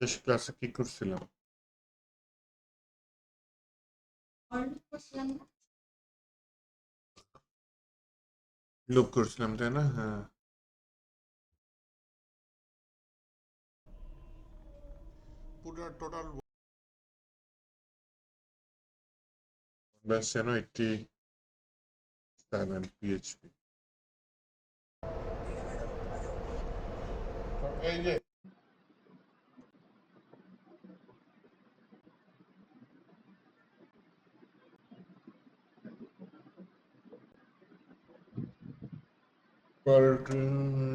শেষ ক্লাসে কি করছিলাম? লুপ করছিলাম, তাই না? হ্যাঁ, পুরো টোটাল ব্যাস যেন 87 পিএইচপি। এই যে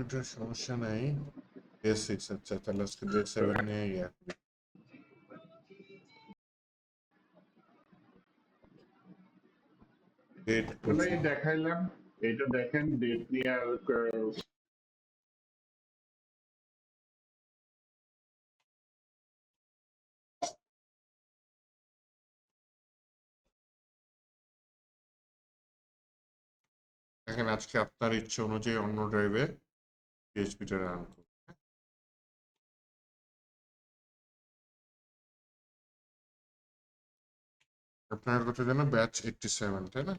এটা সমস্যা নাই। ডে 6, আচ্ছা তাহলে আজকে ডে 7 নিয়ে ডেট এই দেখাইলাম, এটা দেখেন ডেট নিয়ে আর দেখেন আজকে আপনার ইচ্ছে অনুযায়ী অন্য ড্রাইভে পিএইচপিটা রান করুন। আপনার কথা যেন ব্যাচ 87, তাই না?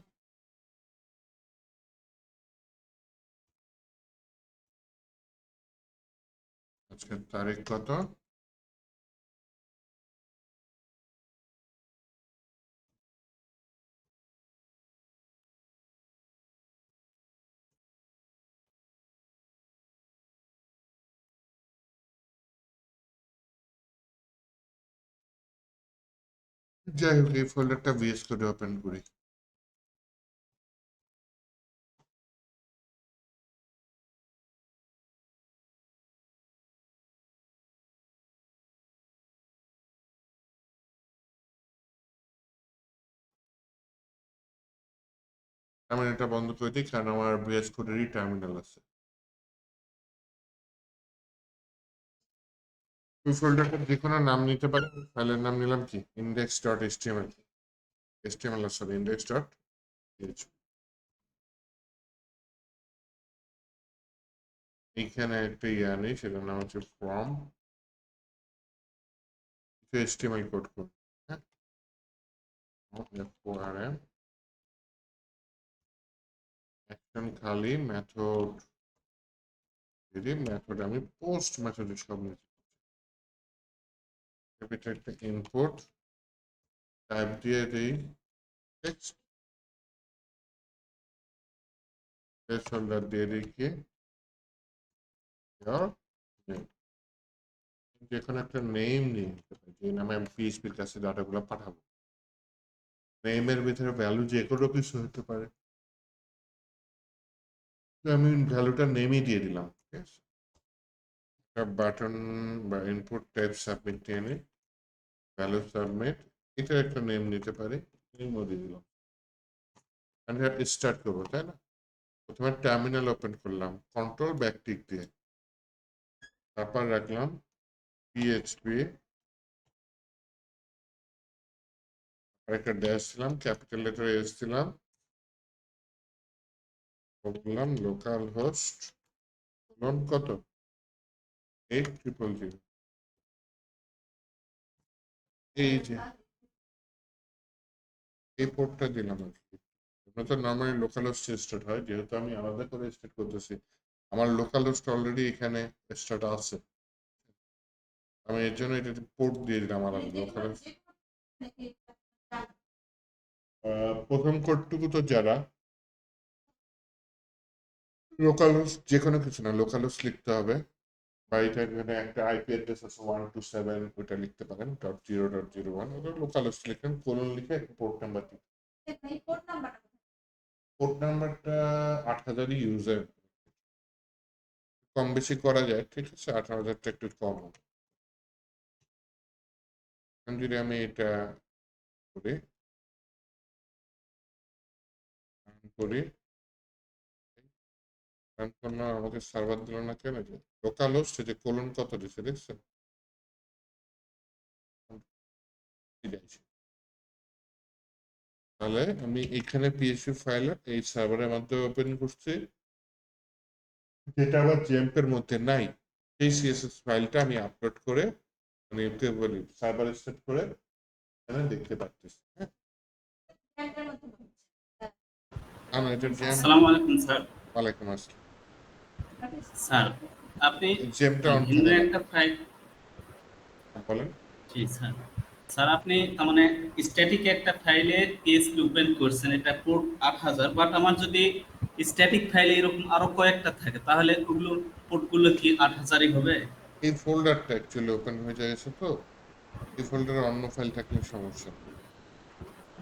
আজকের তারিখ কত? যাই হোক, এই ফোল্ডারটা ভিএস কোডে ওপেন করি। আমি এটা বন্ধ করে দিই কারণ আমার ভিএস কোডেরই টার্মিনাল আছে। ওই ফোল্ডারটার যে কোনো নাম নিতে পারেন। ফাইলের নাম নিলাম কি index.html, সরি index.php। এইখানে একটা নেই, সেটার নাম হচ্ছে ফর্ম। HTML কোড করুন, হ্যাঁ, FORM অ্যাকশন খালি মেথড দিদি, মেথড আমি পোস্ট মেথডে সব নিচ্ছি। এটা একটা ইনপুট টাইপ দিয়ে দিই টেক্সট, প্লেসহোল্ডার দিয়ে দিই কি your name। যে কোনো একটা নেম নিয়ে নিতে পারি, যে নামে আমি পিএইচপির কাছে ডাটাগুলো পাঠাবো। নেমের ভিতরে ভ্যালু যে কোনো কিছু হতে পারে, তো আমি ভ্যালুটা নেমই দিয়ে দিলাম। ঠিক আছে, একটা বাটন বা ইনপুট টাইপ সাবমিট দিয়ে নিই, ভ্যালু সাবমিট, এটা একটা নেম নিতে পারি, নেমও দিয়ে দিলাম। আমি স্টার্ট করবো, তাই না? প্রথমে টার্মিনাল ওপেন করলাম, কন্ট্রোল ব্যাক টিক দিয়ে, তারপর রাখলাম পিএইচপি, একটা ড্যাশ দিলাম, ক্যাপিটাল লেটার এস দিলাম, বললাম লোকাল হোস্ট কত 8000। এই যে এই পোর্টটা দিলাম আর কি। তো নর্মালি লোকাল হোস্ট স্টার্ট হয়, যেহেতু আমি আলাদা করে স্টার্ট করতেছি, আমার লোকাল হোস্ট অলরেডি এখানে স্টার্ট আছে, আমি এর জন্য এটা পোর্ট দিয়ে দিলাম আলাদা লোকাল হোস্ট। প্রথম কোডটুকু তো যারা লোকাল হোস্ট, যে কোনো কিছু না, লোকাল হোস্ট লিখতে হবে, বা এটা এখানে একটা আইপি অ্যাড্রেস আছে 127, ওইটা লিখতে পারেন .0.01, ওটা লোকাল হোস্ট লিখেন, কোলন লিখে পোর্ট নাম্বার দিন। পোর্ট নাম্বারটা 8000 ইউজার, কম বেশি করা যায়, ঠিক আছে, 18,000টা একটু কম হবে। যদি আমি এটা করি করি আমাকে সার্ভার দিল না কেন? যে লোকাল হোস্ট যে কোলন কত দিচ্ছে দেখছেন, তাহলে আমি এখানে পিএইচপি ফাইল এই সার্ভারের মাধ্যমে ওপেন করছি, যেটা আবার জেম্পের মধ্যে নাই, সেই সিএসএস ফাইলটা আমি আপলোড করে মানে একে বলি সার্ভার স্টার্ট করে এখানে দেখতে পাচ্ছিস। হ্যাঁ, এটা জ্যাম। আসসালামু আলাইকুম স্যার। ওয়ালাইকুম আসসালাম। স্যার আপনি জ্যামটা অন ভিন্ন থাকা একটা ফাইল, বলেন। জি স্যার। স্যার আপনি তার মানে স্ট্যাটিক একটা ফাইলে পিএসপি ওপেন করছেন, এটা পোর্ট 8000, বাট আমার যদি স্ট্যাটিক ফাইলে এরকম আরো কয়েকটা থাকে তাহলে ওগুলো পোর্টগুলো কি 8000ই হবে? এই ফোল্ডারটা অ্যাকচুয়ালি ওপেন হয়ে গেছে তো এই ফোল্ডারে অন্য ফাইল থাকলে সমস্যা নেই।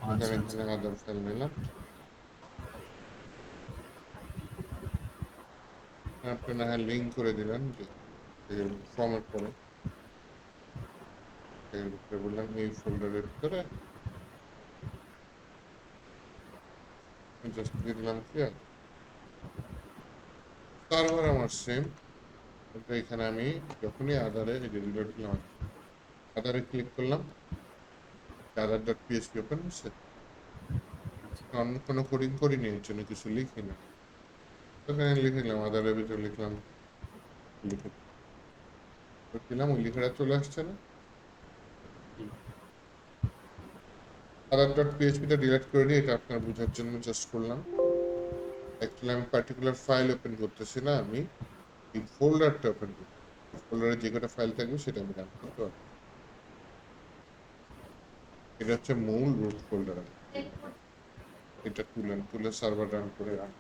আচ্ছা এখানে আচ্ছা। আদার ফাইল নিলাম, আপনি না হয় লিঙ্ক করে দিলেন যে ফরম্যাট করে এর ভিতরে বললাম এই ফোল্ডারের ভিতরে জাস্ট দিয়ে দিলাম কি সার্ভার আমার সেম, কিন্তু এখানে আমি যখনই আদারে এই যে রিলোড দিলাম আদারে ক্লিক করলাম আদার ডট পিএসপি ওপেন হচ্ছে। অন্য কোনো কোডিং করিনি, এর জন্য কিছু লিখি না, এখানে লিখে দিলাম আদারের ভিতরে লিখলাম, লিখে দিলাম ওই লেখাটা চলে আসছে না। আদার ডট পিএইচপিটা ডিলিট করে দিই, এটা আপনার বোঝার জন্য জাস্ট করলাম। অ্যাকচুয়ালি আমি পার্টিকুলার ফাইল ওপেন করতেছি না, আমি এই ফোল্ডারটা ওপেন করছি। ফোল্ডারে যে কটা ফাইল থাকবে সেটা আমি রান করতে পারবো। এটা হচ্ছে মূল রুট ফোল্ডার, এটা তুলে সার্ভার রান করে রান।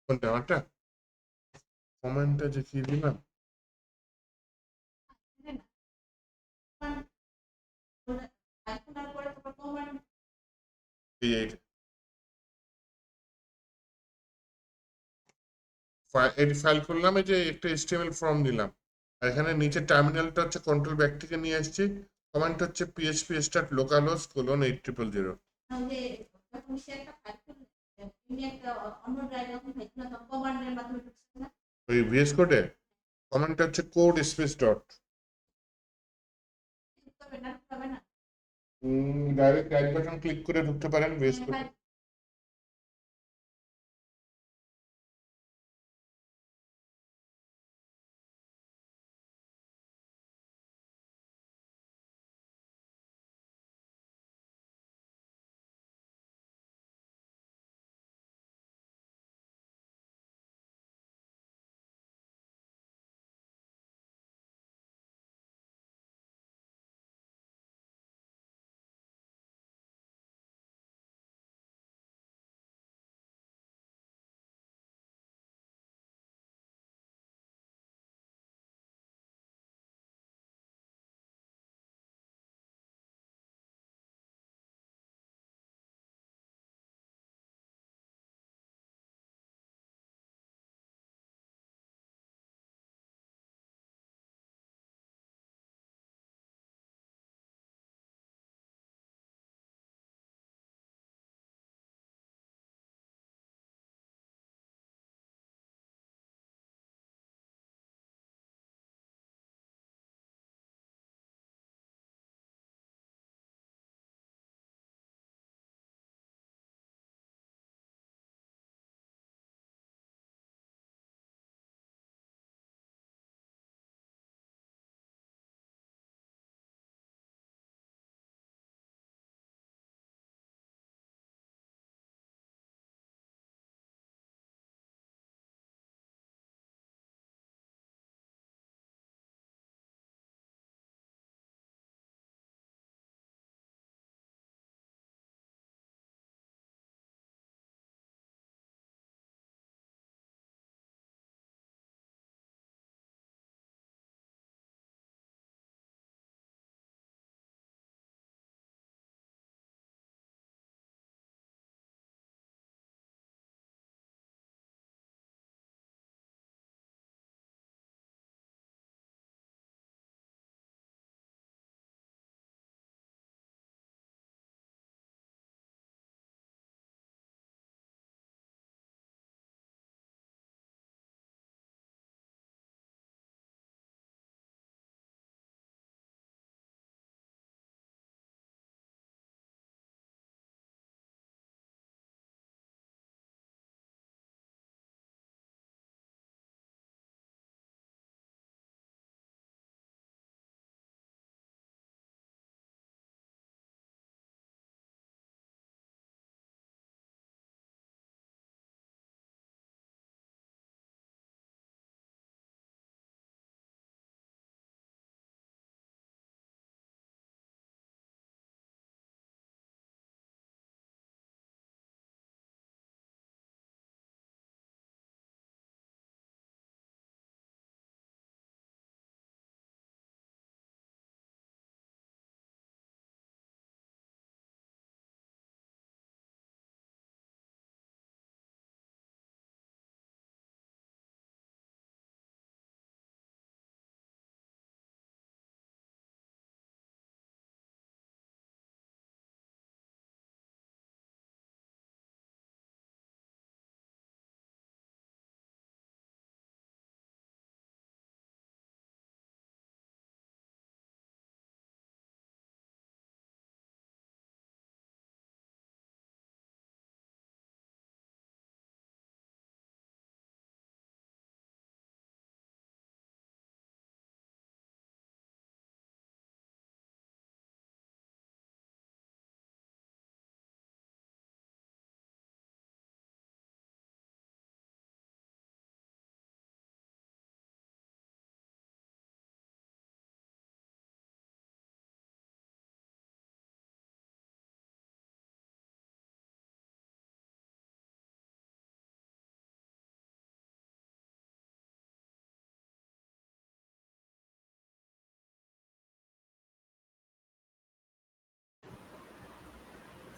কোনটা আমারটা কমেন্টটা যে কি দিলাম এই এইটা এটি ফাইল করলাম, এই যে একটা HTML ফর্ম দিলাম, আর এখানে নিচে টার্মিনালটা হচ্ছে কন্ট্রোল ব্যাক থেকে নিয়ে আসছি, কমান্ড হচ্ছে পিএইচপি স্টার্ট লোকালহোস্ট কোলন 8000। ওই ভিএস কোডে কমান্ডটা হচ্ছে code space dot, direct right button click করে ঢুকতে পারেন ভিএস কোডে।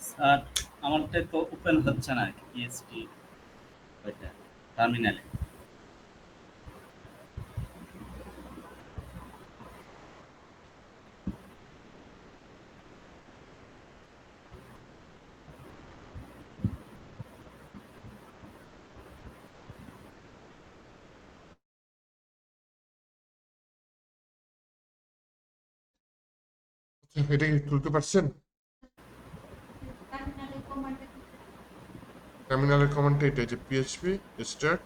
স্যার আমারটা তো ওপেন হচ্ছে না পিএসপি ওইটা টার্মিনালে। এটা কি তুলতে পারছেন? টার্মিনালের কমান্ডটা এটা যে পিএইচপি স্টার্ট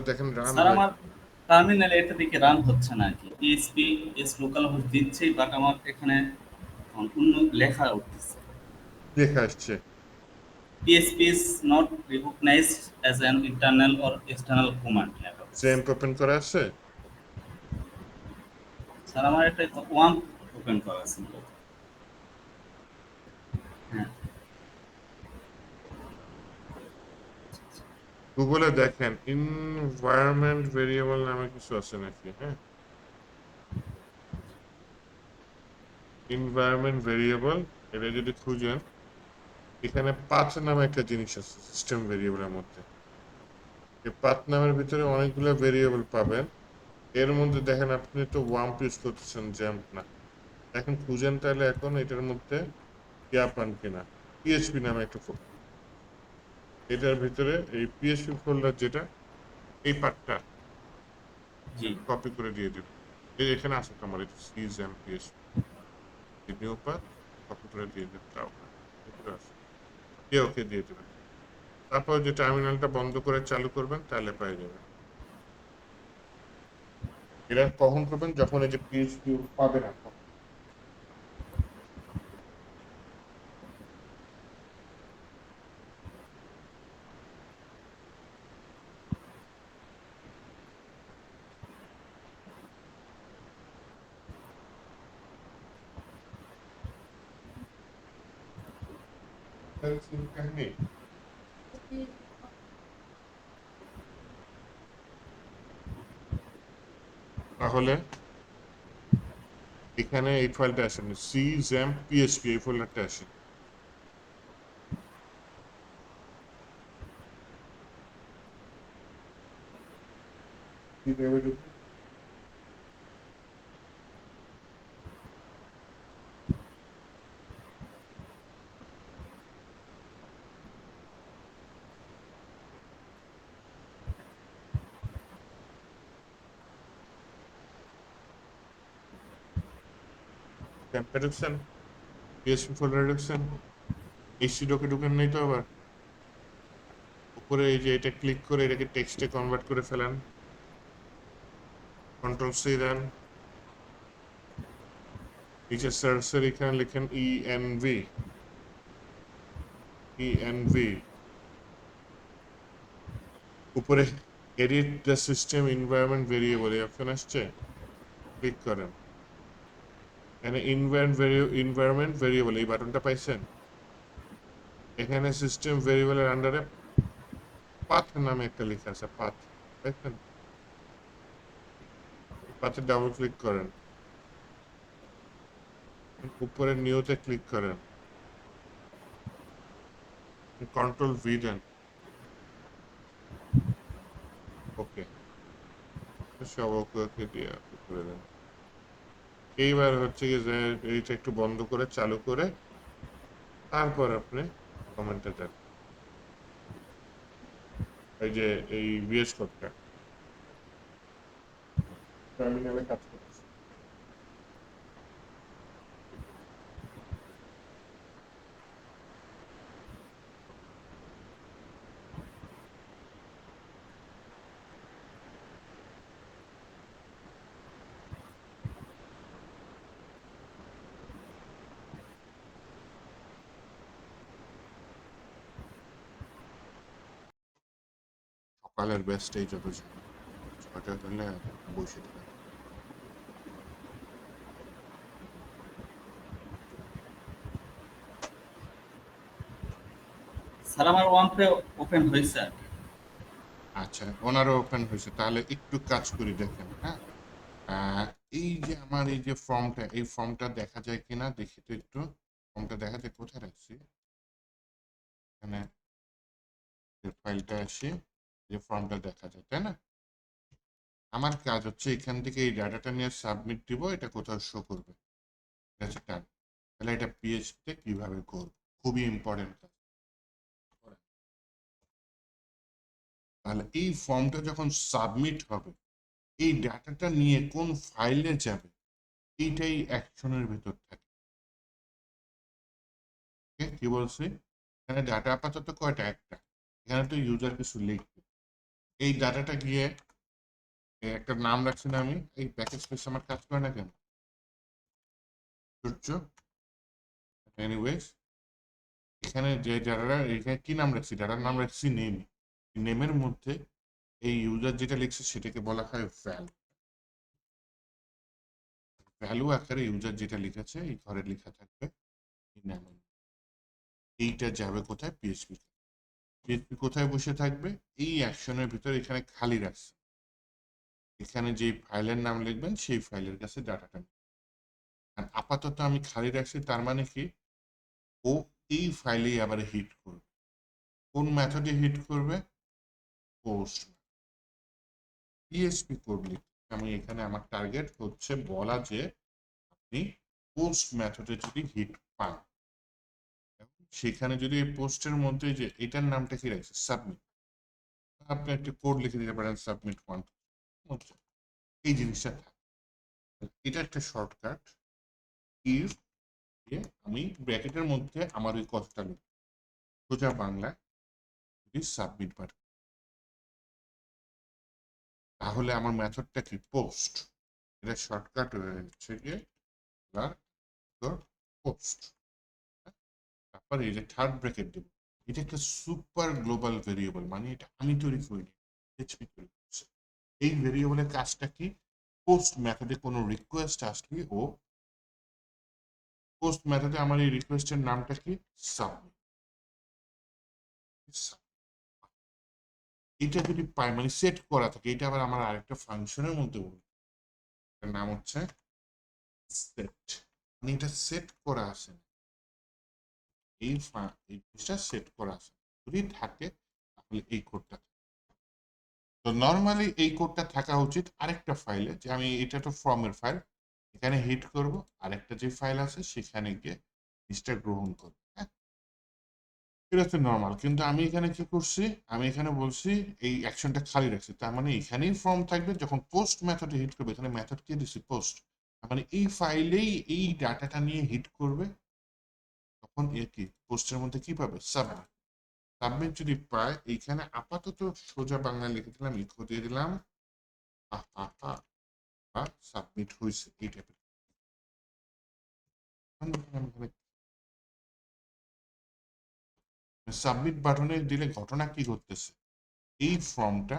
দেখেন রান স্যার হয়। আমার টার্মিনালে এটা দিকে রান হচ্ছে না আর কি, পিএসপি এস লোকাল হোস্ট দিচ্ছেই, বাট আমার এখানে অন্য লেখা উঠতেছে লেখা আসছে PHP is not recognized as an internal or external command লেখা উঠতেছে। জ্যাম্প ওপেন করা আছে। স্যার আমার এটা ওয়ান ওপেন করা আছে। হ্যাঁ গুগলে দেখেন এনভায়রনমেন্ট ভেরিয়েবল নামে কিছু আছে নাকি। হ্যাঁ, এনভায়রনমেন্ট ভেরিয়েবল এটা যদি খুঁজেন, এখানে পাথ নামে একটা জিনিস আছে সিস্টেম ভেরিয়েবলের মধ্যে। এই পাথ নামের ভিতরে অনেকগুলো ভেরিয়েবল পাবেন। এর মধ্যে দেখেন আপনি তো ওয়াম্প ইউজ করতেছেন, জ্যাম্প না। এখন খুঁজেন তাহলে এখন এটার মধ্যে ইয়া পান কিনা, পিএইচপি নামে একটা ফোল্ডার। এটার ভিতরে এই পিএইচপি ফোল্ডার যেটা, এই পার্টটা জি কপি করে দিয়ে দেবেন। এই এখানে আছে তো আমার এটা C XAMPP PHP new path, copy করে দিয়ে দেবেন। তাও ভিতরে আছে, দিয়ে ওকে দিয়ে দেবেন। তারপর যে টার্মিনালটা বন্ধ করে চালু করবেন তাহলে পেয়ে যাবেন। এটা কখন করবেন? যখন এই যে পিএইচপি পাবে না। কাহিনী তাহলে এখানে এই ফাইলটা আসেন, সি জ্যাম্প পিএইচপি এই ফোল্ডারটা আসে। কিভাবে ঢুকবে? জ্যাম্পে ঢুকছেন, পিএইচপি ফোল্ডারে ঢুকছেন, এইচসি ডকে ঢুকেন নাই তো আবার। উপরে এই যে এটা ক্লিক করে এটাকে টেক্সটে কনভার্ট করে ফেলেন, কন্ট্রোল সি দেন, নিচে সার্চের এখানে লিখেন ইএনভি, উপরে edit the system environment variable এই অপশন আসছে, ক্লিক করেন। এখানে এনভায়রনমেন্ট ভেরিয়েবল এই বাটনটা পাইছেন। এখানে সিস্টেম ভেরিয়েবলের আন্ডারে পাথ নামে একটা লেখা আছে, পাথ দেখেন। পাথে ডাবল ক্লিক করেন, উপরে নিউতে ক্লিক করেন, কন্ট্রোল ভি দেন, ওকে, সব ওকে দিয়ে করে দেন। এইবার হচ্ছে কি যে এইটা একটু বন্ধ করে চালু করে তারপর আপনি কমেন্টে দেন এই যে এই ভিএস কোডটা টার্মিনালে কাজ করতেছে। সকালের বেস্ট এই যত ছটা হলে বসে থাকা। স্যার আমার ওয়ান পে ওপেন হয়েছে আর কি। আচ্ছা, ওনারও ওপেন হয়েছে, তাহলে একটু কাজ করি দেখেন। হ্যাঁ, এই যে আমার এই যে ফর্মটা, এই ফর্মটা দেখা যায় কিনা দেখি তো একটু। ফর্মটা দেখা যায় কোথায় রাখছি, এখানে ফাইলটা আসি, যে ফর্মটা দেখা যায়, তাই না? আমার কাজ হচ্ছে এখান থেকে এই ডাটাটা নিয়ে সাবমিট দিব, এটা কোথাও শো করবে। ঠিক আছে, টান। তাহলে এটা পিএইচপিতে কিভাবে করব, খুবই ইম্পর্টেন্ট কাজ। তাহলে এই ফর্মটা যখন সাবমিট হবে, এই ডাটাটা নিয়ে কোন ফাইলে যাবে এইটাই অ্যাকশনের ভিতর থাকে। কি বলছি, এখানে ডাটা আপাতত কয়টা, একটা। এখানে তো ইউজার কিছু লিখবে, এই ডাটাটা গিয়ে একটা নাম রাখছি না আমি, এই প্যাকেজ স্পেস আমার কাজ করে না কেন, সূর্য। এনিওয়েজ, এখানে যে ডাটাটা, এখানে কি নাম রাখছি, ডাটার নাম রাখছি নেম। নেমের মধ্যে এই ইউজার যেটা লিখছে সেটাকে বলা হয় ভ্যালু। ভ্যালু আকারে ইউজার যেটা লিখেছে এই ঘরে লেখা থাকবে এই নামে। এইটা যাবে কোথায়, পিএইচপি। পিএইচপি কোথায় বসে থাকবে, এই অ্যাকশনের ভিতরে এখানে খালি রাখছে। এখানে যে ফাইলের নাম লিখবেন সেই ফাইলের কাছে ডাটাটা। আর আপাতত আমি খালি রাখছি, তার মানে কি, ও এই ফাইলেই আবার হিট করবে। কোন মেথডে হিট করবে, পোস্ট। পিএইচপি কোড লিখতে আমি এখানে আমার টার্গেট হচ্ছে বলা যে আপনি পোস্ট মেথডে যদি হিট পান, সেখানে যদি এই পোস্টের মধ্যে যে এটার নামটা কি রাখছে, সাবমিট, আপনি একটা কোড লিখে দিতে পারেন সাবমিট 1, এই জিনিসটা থাকে। এটা একটা শর্টকাট। ইফ দিয়ে আমি ব্র্যাকেটের মধ্যে আমার ওই কথাটা লিখব, সোজা বাংলায় যদি সাবমিট বাটন, তাহলে আমার মেথডটা কি, পোস্ট। এটা শর্টকাট হচ্ছে গিয়ে পোস্ট। তারপর এই যে থার্ড ব্র্যাকেট দেব, এটা একটা সুপার গ্লোবাল ভেরিয়েবল, মানে এটা আমি তৈরি করিনি, PHP তৈরি করছে। এই ভেরিয়েবলের কাজটা কি, পোস্ট মেথডে কোনো রিকোয়েস্ট আসলে ও পোস্ট মেথডে আমার এই রিকোয়েস্টের নামটা কি, সাবমিট। এটা যদি পাই, মানে সেট করা থাকে, এটা আবার আমার আরেকটা ফাংশনের মধ্যে বলি, এটার নাম হচ্ছে সেট। মানে এটা সেট করা আছে, এই জিনিসটা সেট করা আছে, যদি থাকে তাহলে এই কোডটা। তো নর্মালি এই কোডটা থাকা উচিত আরেকটা ফাইলে, যে আমি এটা তো ফর্মের ফাইল, এখানে হিট করব, আরেকটা যে ফাইল আছে সেখানে গিয়ে জিনিসটা গ্রহণ করব। হ্যাঁ, এটা হচ্ছে নর্মাল। কিন্তু আমি এখানে কি করছি, আমি এখানে বলছি এই অ্যাকশনটা খালি রাখছি, তার মানে এখানেই ফর্ম থাকবে। যখন পোস্ট মেথডে হিট করবে, এখানে মেথড কি দিচ্ছি, পোস্ট, মানে এই ফাইলেই এই ডাটাটা নিয়ে হিট করবে, তখন এর কি পোস্টের মধ্যে কি পাবে, সাবমিট। সাবমিট যদি পায়, এইখানে আপাতত সোজা বাংলা লিখে দিলাম, ইকো দিয়ে দিলাম বা সাবমিট হয়েছে, এই টাইপের। সাবমিট বাটনে দিলে ঘটনা কি ঘটতেছে, এই ফর্মটা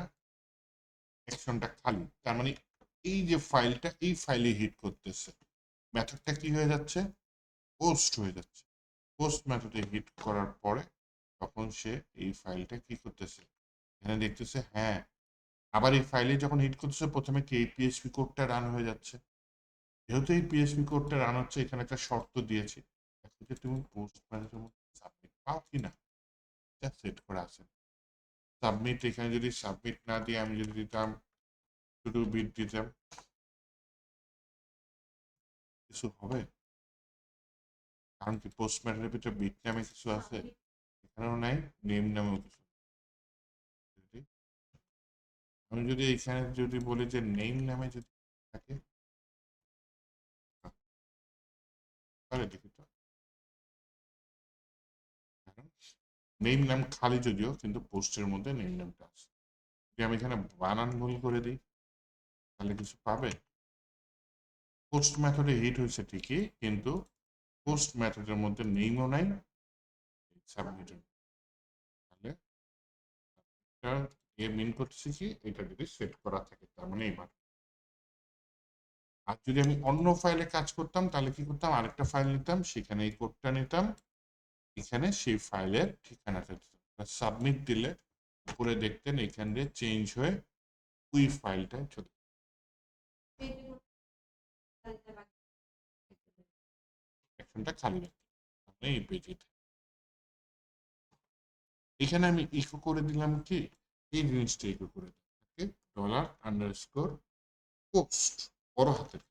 অ্যাকশনটা খালি, তার মানে এই যে ফাইলটা, এই ফাইলে হিট করতেছে, মেথডটা কি হয়ে যাচ্ছে, পোস্ট হয়ে যাচ্ছে। পোস্ট মেথডে হিট করার পরে তখন সে এই ফাইলটা কি করতেছে, এখানে দেখতেছে, হ্যাঁ, আবার এই ফাইলে যখন হিট করতেছে প্রথমে কি এই পিএইচপি কোডটা রান হয়ে যাচ্ছে। যেহেতু এই পিএইচপি কোডটা রান হচ্ছে, এখানে একটা শর্ত দিয়েছি, দেখো যে তুমি পোস্ট মেথডের মধ্যে সাবমিট পাও কিনা, এটা সেট করা আছে। সাবমিট, এখানে যদি সাবমিট না দিয়ে আমি যদি দিতাম শুধু বিট দিতাম, কিছু হবে, কারণ কি পোস্ট মেথডের ভিতরে বিট নামে কিছু আছে, এখানেও নাই, নেম নামেও কিছু। আমি যদি এখানে যদি বলি যে নেম নামে যদি থাকে, তাহলে দেখি তো, নেম নাম খালি যদিও, কিন্তু পোস্টের মধ্যে নেম নামটা আছে। যদি আমি এখানে বানান ভুল করে দিই, তাহলে কিছু পাবে। পোস্ট মেথডে হিট হয়েছে ঠিকই, কিন্তু পোস্ট মেথডের মধ্যে নেমও নাই, সাবমিট। তাহলে এটা মিন করতেছি কি, এটা যদি সেট করা থাকে, তার মানে এইবার। আর যদি আমি অন্য ফাইলে কাজ করতাম, তাহলে কি করতাম, আরেকটা ফাইল নিতাম, সেখানে এই কোডটা নিতাম, এখানে সেই ফাইলের ঠিকানাটা দিতাম, সাবমিট দিলে উপরে দেখতেন এখান দিয়ে চেঞ্জ হয়ে ওই ফাইলটায় চলে। সেকশনটা খালি রাখি, এই পেজে। এখানে আমি ইকো করে দিলাম কি, এই জিনিসটা ইকো করে দিলাম $_ পোস্ট বড় হাতের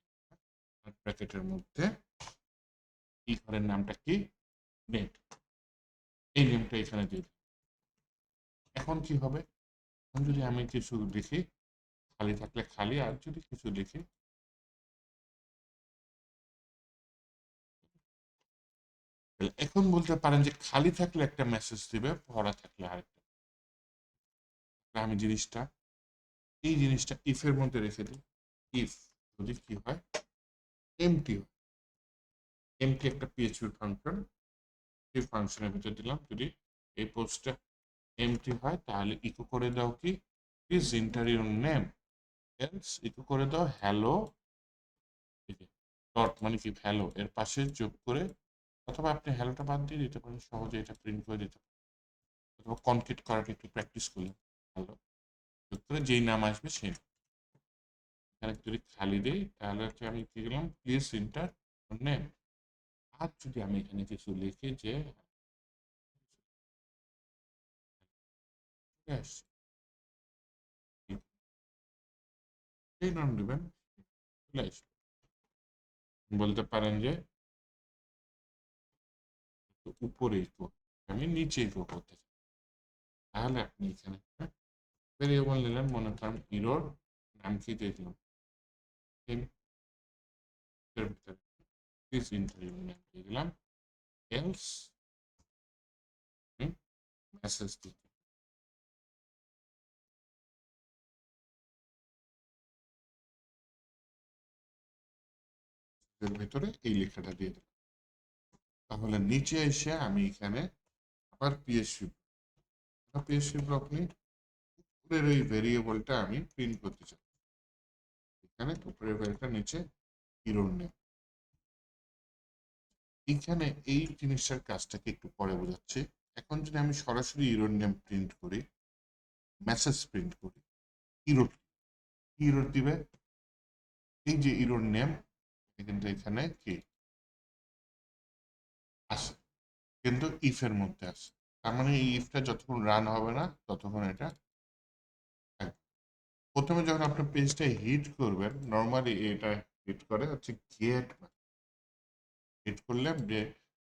ব্র্যাকেটের মধ্যে এই ঘরের নামটা কি, নেট। এই নেমটা এখানে দিয়ে দিই। এখন কি হবে, এখন যদি আমি কিছু লিখি, খালি থাকলে খালি, আর যদি কিছু লিখি, এখন বলতে পারেন যে খালি থাকলে একটা মেসেজ দিবে, ভরা থাকলে আরেকটা। আমি জিনিসটা, এই জিনিসটা ইফ এর মধ্যে রেখে দিই। ইফ যদি কি হয়, এমটি হয়, এমটি একটা পিএইচপি ফাংশন, এই ফাংশনের ভিতরে দিলাম। যদি এই পোস্টটা এমটি হয় তাহলে ইকো করে দাও কি, please enter your name, else echo করে দাও হ্যালো, ডট মানে কি হ্যালো এর পাশে যোগ করে, অথবা আপনি হ্যালোটা বাদ দিয়ে দিতে পারেন, সহজে এটা প্রিন্ট করে দিতে পারেন, অথবা কনক্রিট করাটা একটু প্র্যাকটিস করলেন, হ্যালো যোগ করে যেই নাম আসবে সেই নাম। এখানে যদি খালি দিই তাহলে হচ্ছে আমি কি দিলাম, প্লিজ এন্টার নেম। আর যদি আমি এখানে কিছু লিখি যে এই নাম দেবেন, বলতে পারেন যে উপরে ইকো, আমি নিচে ইকো করতে চাই, তাহলে আপনি এখানে ভেরিয়েবল নিলেন, মনে করেন ইরোর নাম কি দিয়ে দিলাম, প্লিজ এন্টার ইউর নেম দিয়ে দিলাম, এলস মেসেজ দিতে এর ভিতরে এই লেখাটা দিয়ে দিলাম। তাহলে নিচে এসে আমি এখানে আবার পিএসপি ব্লক নিই, উপরের ওই ভেরিয়েবলটা আমি প্রিন্ট করতে চাই, এখানে উপরের ভেরিয়েবলটা নিচে ইরোর নেম। এখানে এই জিনিসটার কাজটাকে একটু পরে বোঝাচ্ছি। এখন যদি আমি সরাসরি ইরোর নেম প্রিন্ট করি, মেসেজ প্রিন্ট করি, ইরোর ইরোর দিবে, এই যে ইরোর নেম কিন্তু এখানে কি আসে, কিন্তু ইফ এর মধ্যে আসে, তার মানে এই ইফটা যতক্ষণ রান হবে না ততক্ষণ এটা থাকবে। প্রথমে যখন আপনি পেজটা হিট করবেন, নর্মালি এটা হিট করে হচ্ছে গেট, হিট করলে যে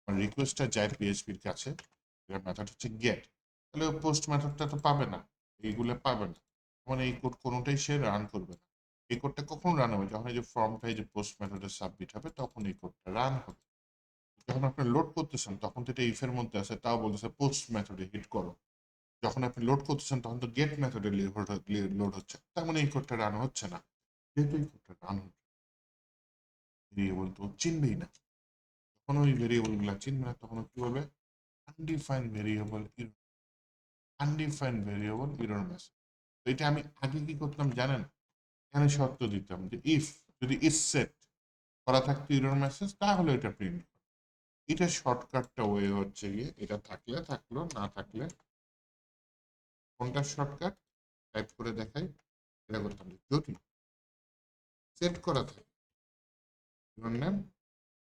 রিকোয়েস্টটা যায় পিএইচপির কাছে, এর মেথড হচ্ছে গেট, তাহলে পোস্ট মেথডটা তো পাবে না, এইগুলো পাবে না, মানে এই কোড কোনোটাই সে রান করবে না। এই কোডটা কখন রান হবে, যখন এই যে ফর্মটা এই যে পোস্ট মেথডে সাবমিট হবে তখন এই কোডটা রান হবে। যখন আপনি লোড করতেছেন তখন তো এটা ইফের মধ্যে আছে, তাও বলতেছে পোস্ট মেথডে হিট করো। যখন আপনি লোড করতেছেন তখন তো গেট মেথডে লোড হচ্ছে, তার মানে এই কোডটা রান হচ্ছে না। যেহেতু এই কোডটা রান হচ্ছে, ভেরিয়েবল তো চিনবেই না, যখন ওই ভেরিয়েবল গুলা চিনবে না তখন কি বলবে, undefined variable, undefined variable error message. তো এটা আমি আগে কি করতাম জানেন, এখানে শর্ত দিতাম যে ইফ যদি ইস সেট করা থাকতো এরর মেসেজ, তাহলে এটা প্রিন্ট। এটা শর্টকাটটা ওয়ে হচ্ছে গিয়ে, এটা থাকলে থাকলো, না থাকলে কোনটা শর্টকাট টাইপ করে দেখাই, এটা করতাম যদি সেট করা থাকে এরর নেম,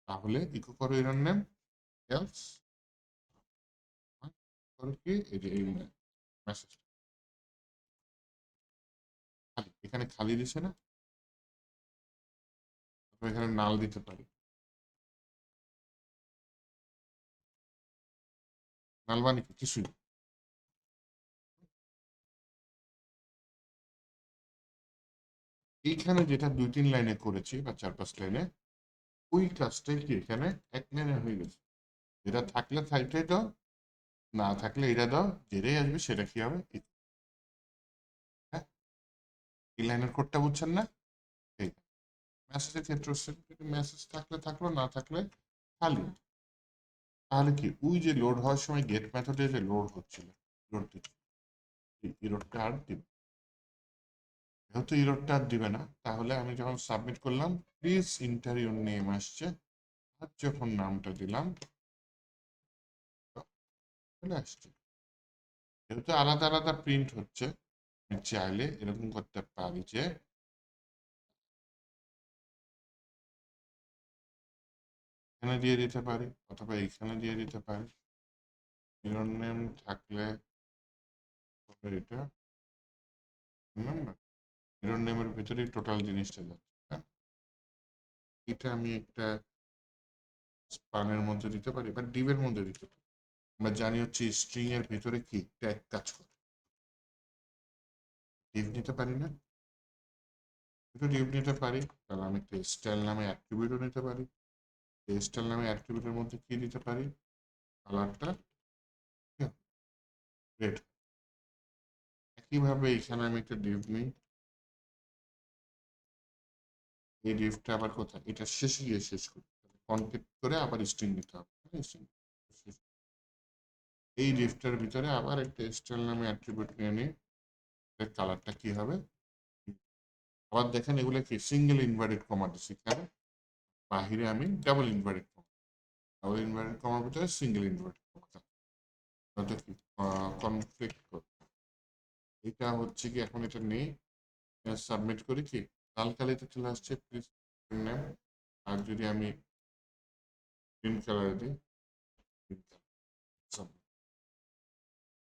তাহলে ইকো করো এরর নেম, এলস কি এই যে এই মেসেজ খালি, এখানে খালি দিছে না, এখানে নাল দিতে পারি, নাল মানে কিছুই। এইখানে যেটা 2-3 লাইনে করেছি বা 4-5 লাইনে, ওই কাজটাই কি এখানে 1 লাইনে হয়ে গেছে। যেটা থাকলে থাকলেই দাও, না থাকলে এটা দাও, যেটাই আসবে সেটা কি হবে, হ্যাঁ, এই লাইনের কোডটা বুঝছেন না। এই মেসেজের ক্ষেত্রে মেসেজ থাকলে থাকলো, না থাকলে খালি। তাহলে কি ওই যে লোড হওয়ার সময় গেট মেথডে যে লোড হচ্ছিল, লোড দিচ্ছে, ইরোডটা আর দিবে, যেহেতু ইরোডটা আর দিবে না, তাহলে আমি যখন সাবমিট করলাম প্লিজ এন্টার ইউর নেম আসছে, আর যখন নামটা দিলাম চলে আসছে। যেহেতু আলাদা আলাদা প্রিন্ট হচ্ছে, আমি চাইলে এরকম করতে পারি যে এখানে দিয়ে দিতে পারি অথবা এখানে দিয়ে দিতে পারি। ইউর নেম থাকলে এটা ইউর নেমের ভিতরেই টোটাল জিনিসটা যাচ্ছে, হ্যাঁ? এটা আমি একটা স্পানের মধ্যে দিতে পারি বা ডিভের মধ্যে দিতে পারি। আমরা জানি হচ্ছে স্ট্রিং এর ভিতরে কি ট্যাগ কাজ করে, ডিভ নিতে পারি না? একটু ডিভ নিতে পারি, তাহলে আমি একটা স্টাইল নামে অ্যাট্রিবিউটও নিতে পারি। স্টাইল নামে অ্যাট্রিবিউটের মধ্যে কি দিতে পারি, কালারটা রেড। একইভাবে এখানে আমি একটা ডিভ নিই, এই ডিভটা আবার কোথায়, এটা শেষে গিয়ে শেষ করি, কনকেট করে আবার স্ট্রিং নিতে হবে, string। এই ডিভটার ভিতরে আবার একটা স্টাইল নামে অ্যাট্রিবিউট নিয়ে নিই, কালারটা কি হবে। আবার দেখেন এগুলো কি সিঙ্গেল ইনভার্টেড কমা দিচ্ছি, কারণ বাহিরে আমি double inverted comma, double inverted কমার ভিতরে সিঙ্গেল ইনভার্টেড কমা, ওটা কি কনফ্লিক্ট করে। এটা হচ্ছে কি এখন এটা নেই, সাবমিট করি কি লাল কালিতে চলে আসছে প্লিজ নেম। আর যদি আমি গ্রিন কালার দিই,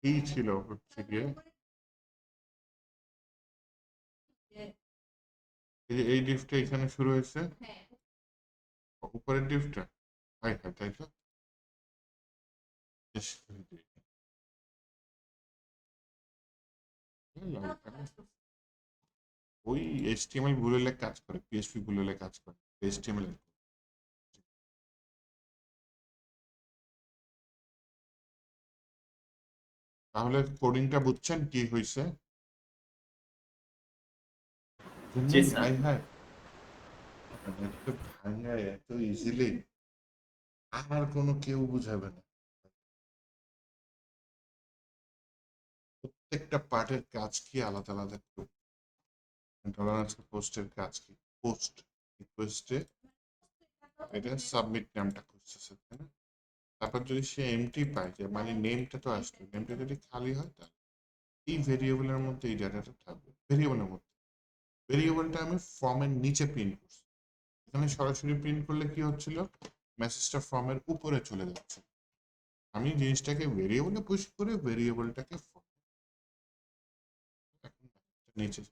এই ছিল হচ্ছে গিয়ে এই ডিফটা এখানে শুরু হয়েছে, উপরের ডিফটা হাই হাই, তাই তো শেষ করে দিই। ওই HTML ভুলে কাজ করে, পিএইচপি ভুলে কাজ করে, HTML। তাহলে কোডিংটা বুঝছেন কি হয়েছে? জি স্যার। হাই হাই, এত ভাঙায় এত ইজিলি আর কোনো কেউ বুঝাবে না। প্রত্যেকটা পার্টের কাজ কি আলাদা আলাদা করে। টলারেন্স পোস্টের কাজ কি, পোস্ট রিকোয়েস্টে এটা সাবমিট নামটা খুঁজতেছে, তাই না? তারপর যদি সে এমটি পায়, যে মানে নেমটা তো আসবে, নেমটা যদি খালি হয় তাহলে এই ভেরিয়েবলের মধ্যে এই ডাটাটা থাকবে, ভেরিয়েবলের মধ্যে। ভেরিয়েবলটা আমি ফর্মের নিচে প্রিন্ট করছি, এখানে সরাসরি প্রিন্ট করলে কি হচ্ছিল, মেসেজটা ফর্মের উপরে চলে যাচ্ছে। আমি জিনিসটাকে ভেরিয়েবলে পুশ করে ভেরিয়েবলটাকে নিচে,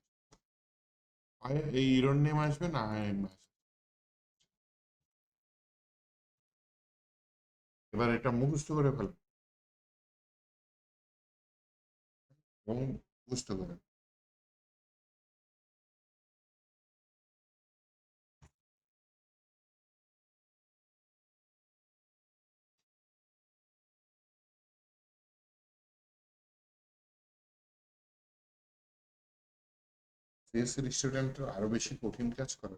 হয় এই ইরর নেম আসবে না হয় এবার এটা মুখস্থ করে ফেল এবং মুখস্থ করে। সিএসসি স্টুডেন্ট আরো বেশি কঠিন কাজ করে।